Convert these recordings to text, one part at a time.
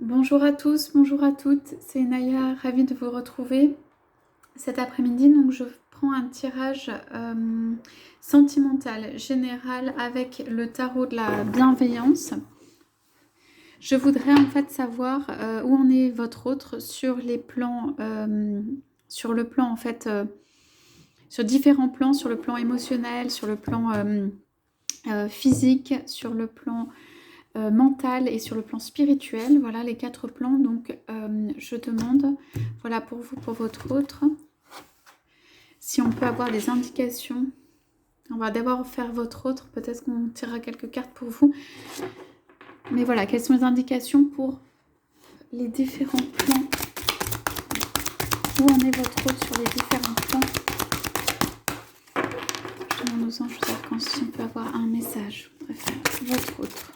Bonjour à tous, bonjour à toutes, c'est Naya, ravie de vous retrouver cet après-midi. Donc je prends un tirage sentimental général avec le tarot de la bienveillance. Je voudrais en fait savoir où en est votre autre sur les plans, sur le plan en fait, sur différents plans, sur le plan émotionnel, sur le plan physique, sur le plan mental et sur le plan spirituel. Voilà les 4 plans. Donc je demande, voilà pour vous, pour votre autre, si on peut avoir des indications. On va d'abord faire votre autre, peut-être qu'on tirera quelques cartes pour vous. Mais voilà, quelles sont les indications pour les différents plans? Où en est votre autre sur les différents plans? Je demande aux anges, aux archanges, si on peut avoir un message. Je préfère votre autre.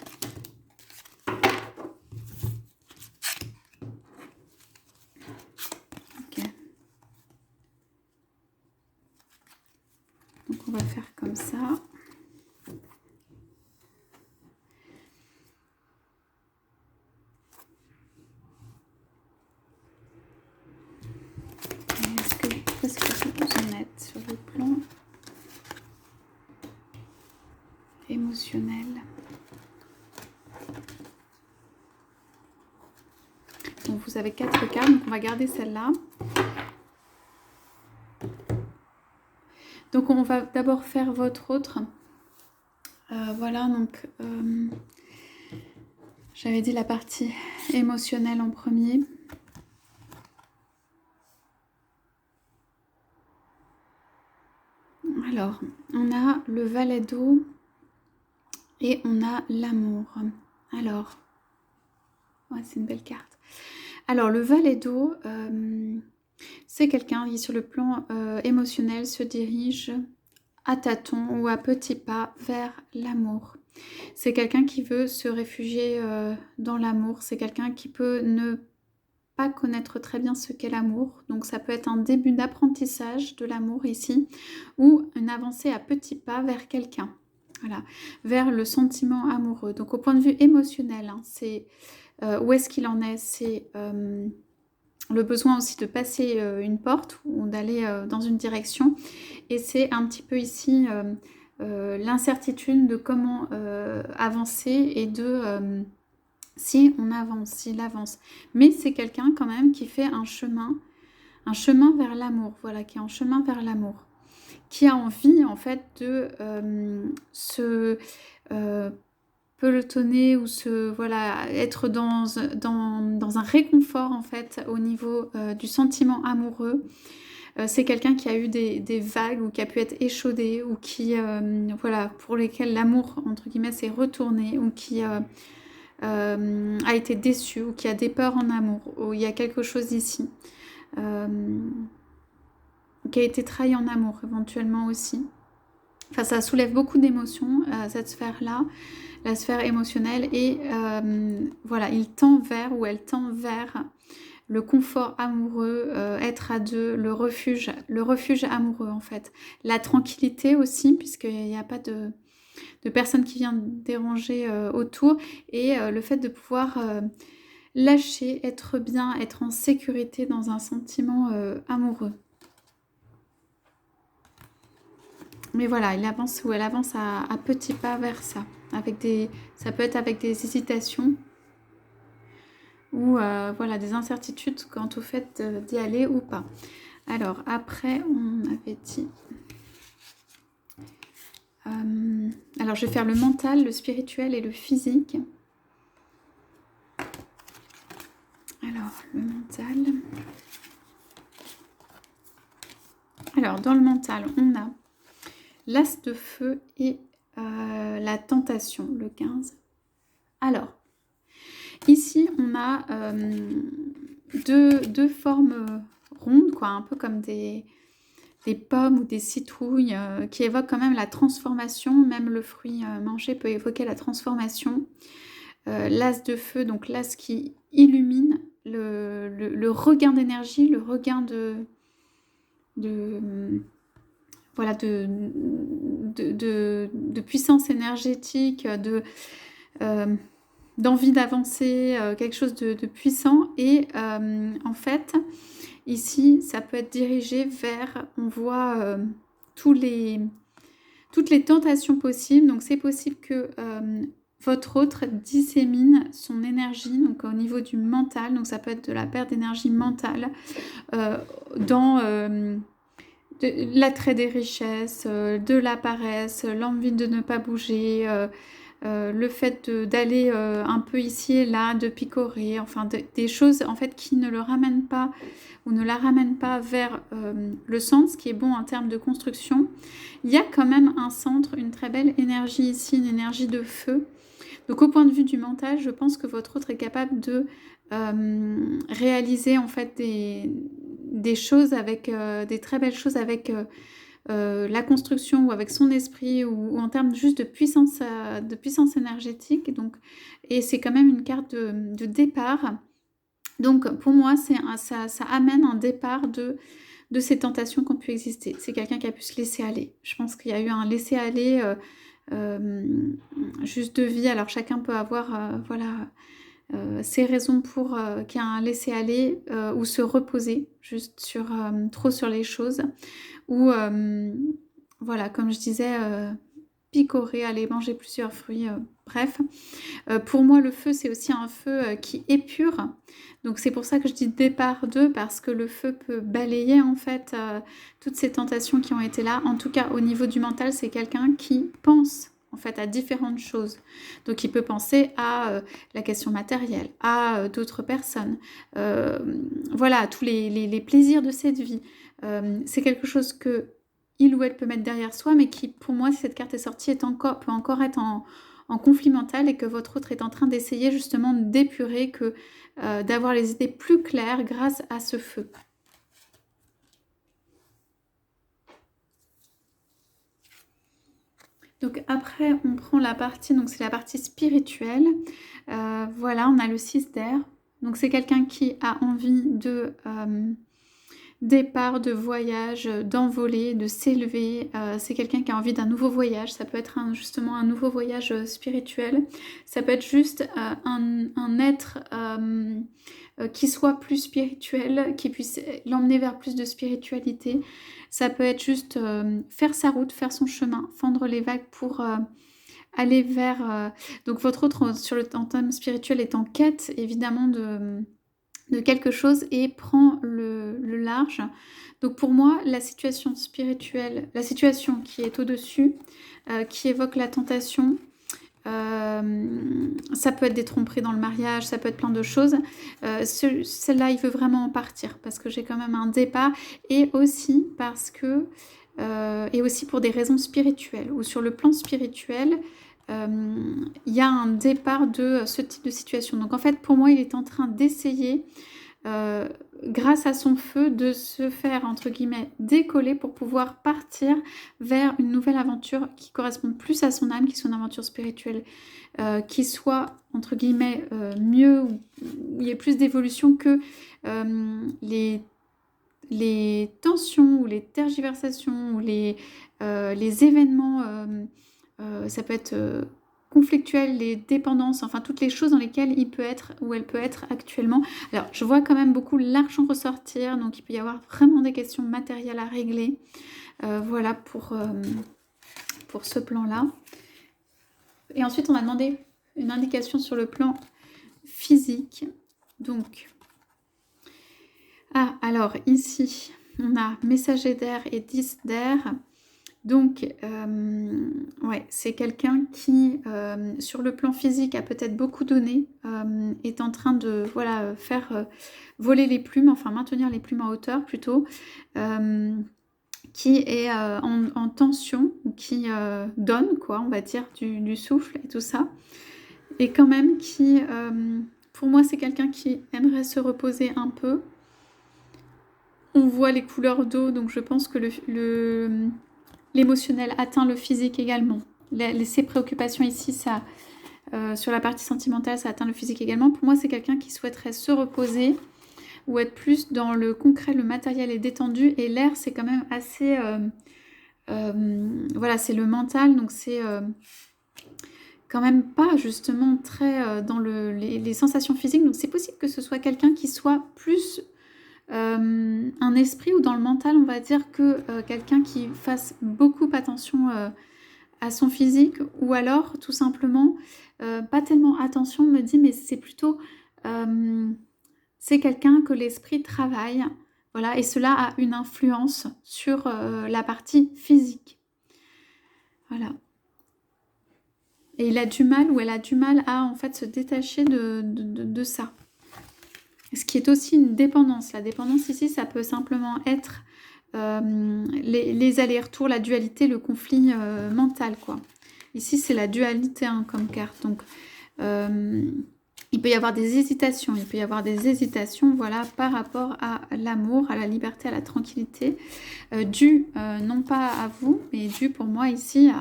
Ok. Donc on va faire comme ça. Est-ce que vous en êtes sur le plan émotionnel? Donc vous avez 4 cartes, donc on va garder celle-là. Donc on va d'abord faire votre autre. Voilà, donc j'avais dit la partie émotionnelle en premier. Alors, on a le valet d'eau et on a l'amour. Alors, ouais, c'est une belle carte. Alors, le valet d'eau, c'est quelqu'un qui, sur le plan émotionnel, se dirige à tâtons ou à petits pas vers l'amour. C'est quelqu'un qui veut se réfugier dans l'amour. C'est quelqu'un qui peut ne pas connaître très bien ce qu'est l'amour. Donc ça peut être un début d'apprentissage de l'amour ici, ou une avancée à petits pas vers quelqu'un. Voilà, vers le sentiment amoureux. Donc au point de vue émotionnel, hein, c'est où est-ce qu'il en est? C'est le besoin aussi de passer une porte ou d'aller dans une direction. Et c'est un petit peu ici l'incertitude de comment avancer et de si on avance, s'il avance. Mais c'est quelqu'un quand même qui fait un chemin vers l'amour, voilà, qui est en chemin vers l'amour, qui a envie en fait de se pelotonner ou voilà, être dans un réconfort en fait au niveau du sentiment amoureux. C'est quelqu'un qui a eu des vagues ou qui a pu être échaudé ou qui, voilà, pour lesquels l'amour, entre guillemets, s'est retourné ou qui a été déçu ou qui a des peurs en amour, ou il y a quelque chose ici qui a été trahi en amour éventuellement aussi. Enfin, ça soulève beaucoup d'émotions, cette sphère-là, la sphère émotionnelle, et voilà, il tend vers, ou elle tend vers le confort amoureux, être à deux, le refuge amoureux en fait. La tranquillité aussi, puisqu'il n'y a pas de personne qui vient déranger autour, et le fait de pouvoir lâcher, être bien, être en sécurité dans un sentiment amoureux. Mais voilà, il avance ou elle avance à petits pas vers ça. Ça peut être avec des hésitations ou voilà, des incertitudes quant au fait d'y aller ou pas. Alors après, on avait dit... alors je vais faire le mental, le spirituel et le physique. Alors, le mental. Alors, dans le mental, on a l'as de feu et la tentation, le 15. Alors, ici, on a deux formes rondes, quoi, un peu comme des pommes ou des citrouilles qui évoquent quand même la transformation. Même le fruit mangé peut évoquer la transformation. L'as de feu, donc l'as qui illumine, le regain d'énergie, le regain voilà, de puissance énergétique, d'envie d'avancer, quelque chose de puissant. Et en fait, ici, ça peut être dirigé vers, on voit toutes les tentations possibles. Donc c'est possible que votre autre dissémine son énergie, donc au niveau du mental, donc ça peut être de la perte d'énergie mentale, dans l'attrait des richesses, de la paresse, l'envie de ne pas bouger, le fait d'aller un peu ici et là, de picorer, enfin des choses en fait qui ne le ramènent pas ou ne la ramènent pas vers le centre, ce qui est bon en termes de construction. Il y a quand même un centre, une très belle énergie ici, une énergie de feu. Donc au point de vue du mental, je pense que votre autre est capable de réaliser en fait des choses avec des très belles choses avec la construction ou avec son esprit ou en termes juste de puissance énergétique. Donc, et c'est quand même une carte de départ. Donc pour moi, ça amène un départ de ces tentations qui ont pu exister. C'est quelqu'un qui a pu se laisser aller. Je pense qu'il y a eu un laisser aller juste de vie. Alors chacun peut avoir voilà, ses raisons pour qu'il y ait un laisser aller ou se reposer juste sur trop sur les choses. Ou voilà, comme je disais, picorer, aller manger plusieurs fruits, bref. Pour moi, le feu, c'est aussi un feu qui épure. Donc c'est pour ça que je dis départ de, parce que le feu peut balayer en fait toutes ces tentations qui ont été là. En tout cas, au niveau du mental, c'est quelqu'un qui pense en fait à différentes choses. Donc il peut penser à la question matérielle, à d'autres personnes, voilà, à tous les plaisirs de cette vie. C'est quelque chose que il ou elle peut mettre derrière soi, mais qui, pour moi, si cette carte est sortie, peut encore être en conflit mental et que votre autre est en train d'essayer justement d'épurer, d'avoir les idées plus claires grâce à ce feu. Donc après, on prend la partie, donc c'est la partie spirituelle. Voilà, on a le 6 d'air. Donc c'est quelqu'un qui a envie de départ, de voyage, d'envoler, de s'élever. C'est quelqu'un qui a envie d'un nouveau voyage. Ça peut être justement un nouveau voyage spirituel. Ça peut être juste un être qui soit plus spirituel, qui puisse l'emmener vers plus de spiritualité. Ça peut être juste faire sa route, faire son chemin, fendre les vagues pour aller vers... Donc votre autre, sur le thème spirituel, est en quête, évidemment, de quelque chose et prend le large. Donc pour moi, la situation spirituelle, la situation qui est au-dessus, qui évoque la tentation, ça peut être des tromperies dans le mariage, ça peut être plein de choses. Celle-là, il veut vraiment en partir parce que j'ai quand même un départ et aussi parce que et aussi pour des raisons spirituelles ou sur le plan spirituel, il y a un départ de ce type de situation. Donc en fait, pour moi, il est en train d'essayer, grâce à son feu, de se faire, entre guillemets, décoller pour pouvoir partir vers une nouvelle aventure qui corresponde plus à son âme, qui soit une aventure spirituelle, qui soit, entre guillemets, mieux, où il y ait plus d'évolution que les tensions ou les tergiversations ou les événements, ça peut être conflictuel, les dépendances, enfin toutes les choses dans lesquelles il peut être ou elle peut être actuellement. Alors je vois quand même beaucoup l'argent ressortir, donc il peut y avoir vraiment des questions matérielles à régler. Voilà pour ce plan-là. Et ensuite on a demandé une indication sur le plan physique. Donc, alors ici on a messager d'air et 10 d'air. Donc, ouais, c'est quelqu'un qui, sur le plan physique, a peut-être beaucoup donné, est en train de voilà, faire voler les plumes, enfin maintenir les plumes en hauteur plutôt, qui est en tension, ou qui donne, quoi, on va dire, du souffle et tout ça. Et quand même qui, pour moi, c'est quelqu'un qui aimerait se reposer un peu. On voit les couleurs d'eau, donc je pense que l'émotionnel atteint le physique également. Ses préoccupations ici, ça, sur la partie sentimentale, ça atteint le physique également. Pour moi, c'est quelqu'un qui souhaiterait se reposer ou être plus dans le concret, le matériel est détendu. Et l'air, c'est quand même assez... voilà, c'est le mental, donc c'est quand même pas justement très dans les sensations physiques. Donc c'est possible que ce soit quelqu'un qui soit plus un esprit ou dans le mental, on va dire, que quelqu'un qui fasse beaucoup attention à son physique, ou alors tout simplement pas tellement attention, me dit, mais c'est plutôt c'est quelqu'un que l'esprit travaille, voilà, et cela a une influence sur la partie physique, voilà. Et il a du mal, ou elle a du mal à en fait se détacher de ça. Ce qui est aussi une dépendance. La dépendance ici, ça peut simplement être les allers-retours, la dualité, le conflit mental, quoi. Ici, c'est la dualité hein, comme carte. Donc, il peut y avoir des hésitations. Il peut y avoir des hésitations, voilà, par rapport à l'amour, à la liberté, à la tranquillité, dû non pas à vous, mais dû pour moi ici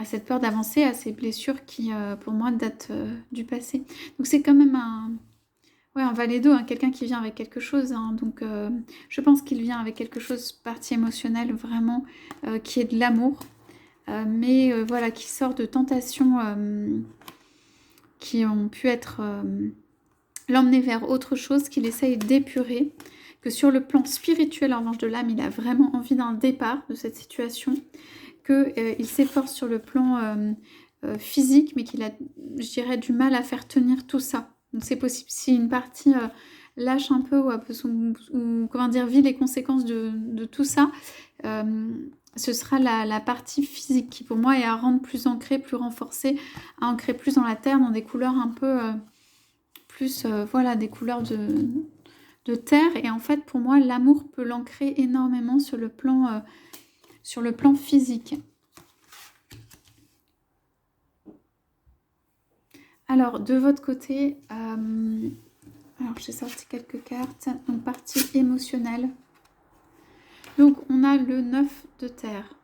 à cette peur d'avancer, à ces blessures qui, pour moi, datent du passé. Donc, c'est quand même un valet d'eau, hein, quelqu'un qui vient avec quelque chose. Hein, donc, je pense qu'il vient avec quelque chose, partie émotionnelle, vraiment, qui est de l'amour. Mais voilà, qui sort de tentations qui ont pu être l'emmener vers autre chose, qu'il essaye d'épurer. Que sur le plan spirituel, en revanche de l'âme, il a vraiment envie d'un départ de cette situation. Qu'il s'efforce sur le plan physique, mais qu'il a, je dirais, du mal à faire tenir tout ça. Donc c'est possible si une partie lâche un peu ou comment dire, vit les conséquences de tout ça, ce sera la partie physique qui pour moi est à rendre plus ancrée, plus renforcée, à ancrer plus dans la terre, dans des couleurs un peu plus, voilà, des couleurs de terre. Et en fait pour moi l'amour peut l'ancrer énormément sur le plan physique. Alors, de votre côté, alors j'ai sorti quelques cartes, donc partie émotionnelle. Donc, on a le 9 de terre.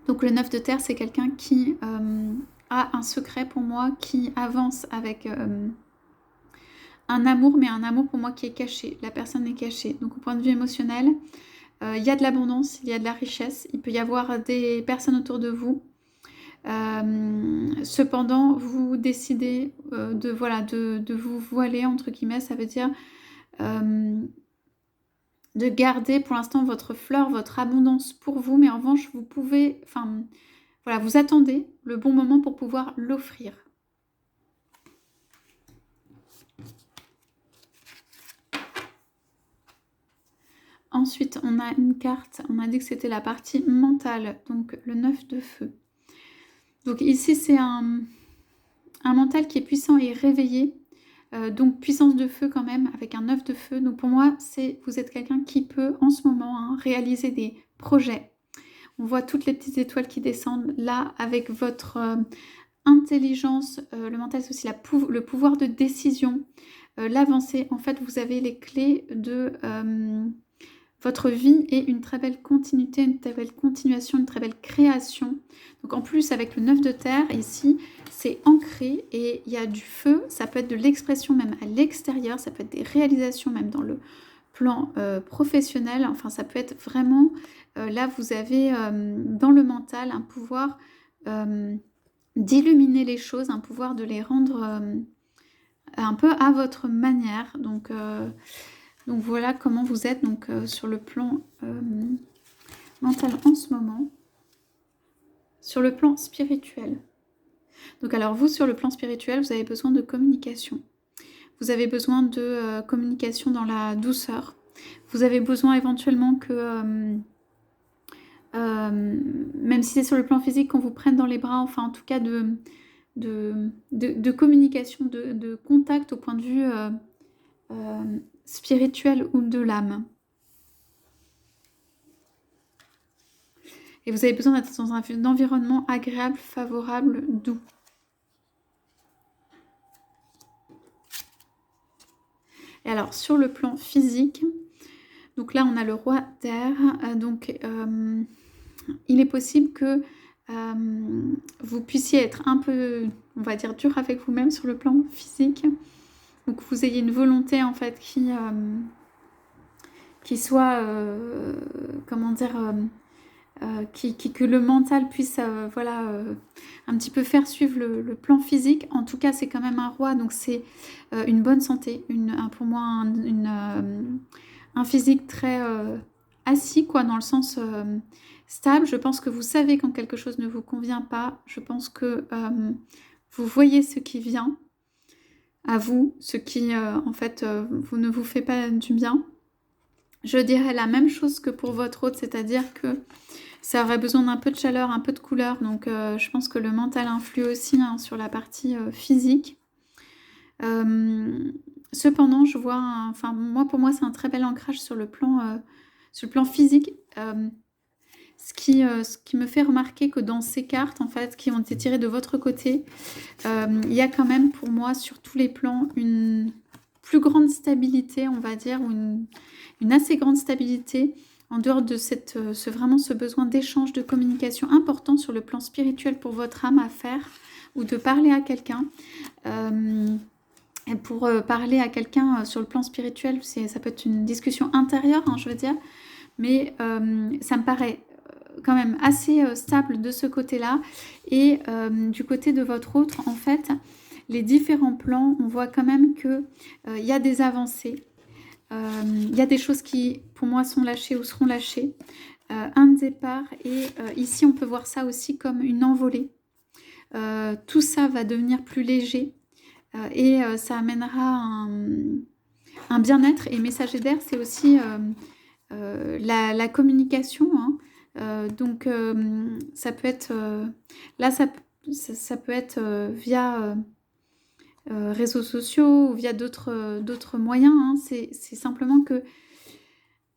Donc, le 9 de terre, c'est quelqu'un qui a un secret pour moi, qui avance avec un amour, mais un amour pour moi qui est caché. La personne est cachée. Donc, au point de vue émotionnel, il y a de l'abondance, il y a de la richesse. Il peut y avoir des personnes autour de vous. Cependant, vous décidez de vous voiler, entre guillemets, ça veut dire de garder pour l'instant votre fleur, votre abondance pour vous, mais en revanche, vous pouvez, enfin, voilà, vous attendez le bon moment pour pouvoir l'offrir. Ensuite, on a une carte, on a dit que c'était la partie mentale, donc le 9 de feu. Donc ici, c'est un mental qui est puissant et réveillé, donc puissance de feu quand même, avec un 9 de feu. Donc pour moi, vous êtes quelqu'un qui peut en ce moment réaliser des projets. On voit toutes les petites étoiles qui descendent là avec votre intelligence. Le mental, c'est aussi le pouvoir de décision, l'avancée. En fait, vous avez les clés de votre vie et une très belle continuité, une très belle continuation, une très belle création. Donc en plus, avec le 9 de terre, ici, c'est ancré et il y a du feu. Ça peut être de l'expression même à l'extérieur, ça peut être des réalisations même dans le plan professionnel. Enfin, ça peut être vraiment... là, vous avez dans le mental un pouvoir d'illuminer les choses, un pouvoir de les rendre un peu à votre manière. Donc voilà comment vous êtes donc, sur le plan mental en ce moment. Sur le plan spirituel. Donc alors vous, sur le plan spirituel, vous avez besoin de communication. Vous avez besoin de communication dans la douceur. Vous avez besoin éventuellement que, même si c'est sur le plan physique, qu'on vous prenne dans les bras, enfin en tout cas de communication, de contact au point de vue spirituel ou de l'âme. Et vous avez besoin d'être dans un environnement agréable, favorable, doux. Et alors, sur le plan physique, donc là, on a le roi d'air. Il est possible que vous puissiez être un peu, on va dire, dur avec vous-même sur le plan physique. Donc, vous ayez une volonté, en fait, qui soit, comment dire... que le mental puisse voilà, un petit peu faire suivre le plan physique. En tout cas, c'est quand même un roi, donc c'est une bonne santé, pour moi un physique très assis, quoi, dans le sens stable. Je pense que vous savez quand quelque chose ne vous convient pas. Je pense que vous voyez ce qui vient à vous, ce qui en fait vous ne vous fait pas du bien. Je dirais la même chose que pour votre hôte, c'est-à-dire que ça aurait besoin d'un peu de chaleur, un peu de couleur, donc je pense que le mental influe aussi hein, sur la partie physique. Cependant, je vois, enfin moi pour moi c'est un très bel ancrage sur le plan physique. Ce qui me fait remarquer que dans ces cartes en fait qui ont été tirées de votre côté, il y a quand même pour moi sur tous les plans une plus grande stabilité, on va dire, ou une assez grande stabilité en dehors de vraiment ce besoin d'échange, de communication important sur le plan spirituel pour votre âme à faire ou de parler à quelqu'un. Et pour parler à quelqu'un sur le plan spirituel, ça peut être une discussion intérieure, hein, je veux dire, mais ça me paraît quand même assez stable de ce côté-là. Et du côté de votre autre, en fait, les différents plans, on voit quand même qu'il y a des avancées. Il y a des choses qui, pour moi, sont lâchées ou seront lâchées. Un départ, et ici, on peut voir ça aussi comme une envolée. Tout ça va devenir plus léger et ça amènera un bien-être. Et messager d'air, c'est aussi la communication. Hein. Donc, ça peut être... là, ça peut être via... réseaux sociaux ou via d'autres moyens. Hein. C'est simplement que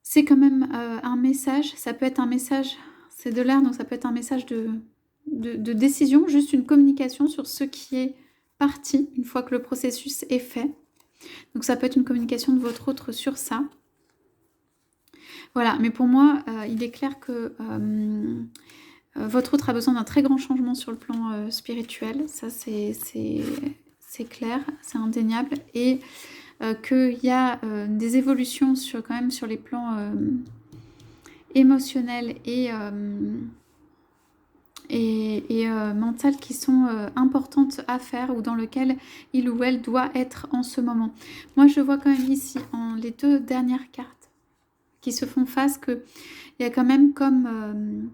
c'est quand même un message. Ça peut être un message, c'est de l'air, donc ça peut être un message de décision, juste une communication sur ce qui est parti une fois que le processus est fait. Donc ça peut être une communication de votre autre sur ça. Voilà, mais pour moi, il est clair que votre autre a besoin d'un très grand changement sur le plan spirituel. Ça, c'est clair, c'est indéniable. Et qu'il y a des évolutions quand même sur les plans émotionnels et mentales qui sont importantes à faire ou dans lequel il ou elle doit être en ce moment. Moi, je vois quand même ici, en les deux dernières cartes qui se font face, qu'il y a quand même comme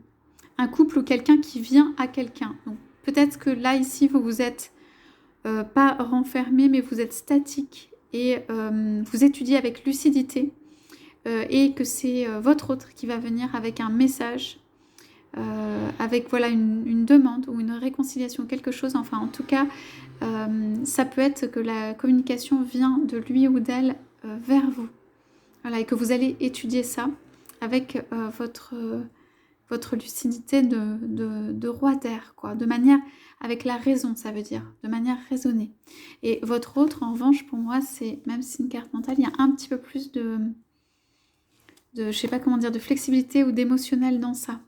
un couple ou quelqu'un qui vient à quelqu'un. Donc peut-être que là, ici, vous êtes pas renfermé, mais vous êtes statique et vous étudiez avec lucidité et que c'est votre autre qui va venir avec un message, avec voilà une demande ou une réconciliation, quelque chose. Enfin, en tout cas, ça peut être que la communication vient de lui ou d'elle vers vous. Voilà, et que vous allez étudier ça avec votre lucidité de roi d'air, quoi, de manière avec la raison, ça veut dire, de manière raisonnée. Et votre autre, en revanche, pour moi, c'est, même si c'est une carte mentale, il y a un petit peu plus je sais pas comment dire, de flexibilité ou d'émotionnel dans ça.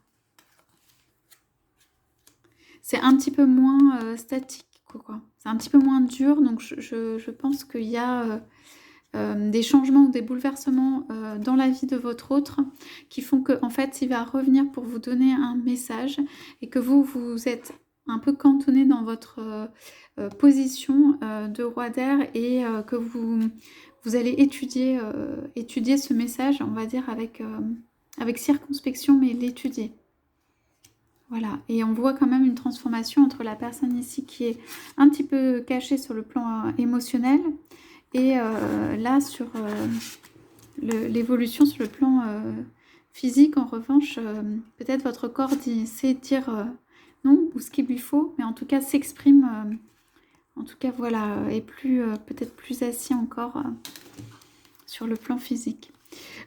C'est un petit peu moins statique, quoi. C'est un petit peu moins dur, donc je pense qu'il y a des changements ou des bouleversements dans la vie de votre autre qui font qu'en fait, il va revenir pour vous donner un message et que vous êtes un peu cantonné dans votre position de roi d'air et que vous allez étudier ce message, on va dire, avec circonspection, mais l'étudier. Voilà, et on voit quand même une transformation entre la personne ici qui est un petit peu cachée sur le plan émotionnel et là sur l'évolution sur le plan physique. En revanche, peut-être votre corps sait dire non ou ce qu'il lui faut, mais en tout cas s'exprime, en tout cas voilà, est peut-être plus assis encore sur le plan physique.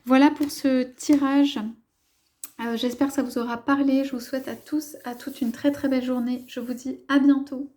Voilà pour ce tirage. J'espère que ça vous aura parlé. Je vous souhaite à tous, à toutes une très très belle journée. Je vous dis à bientôt.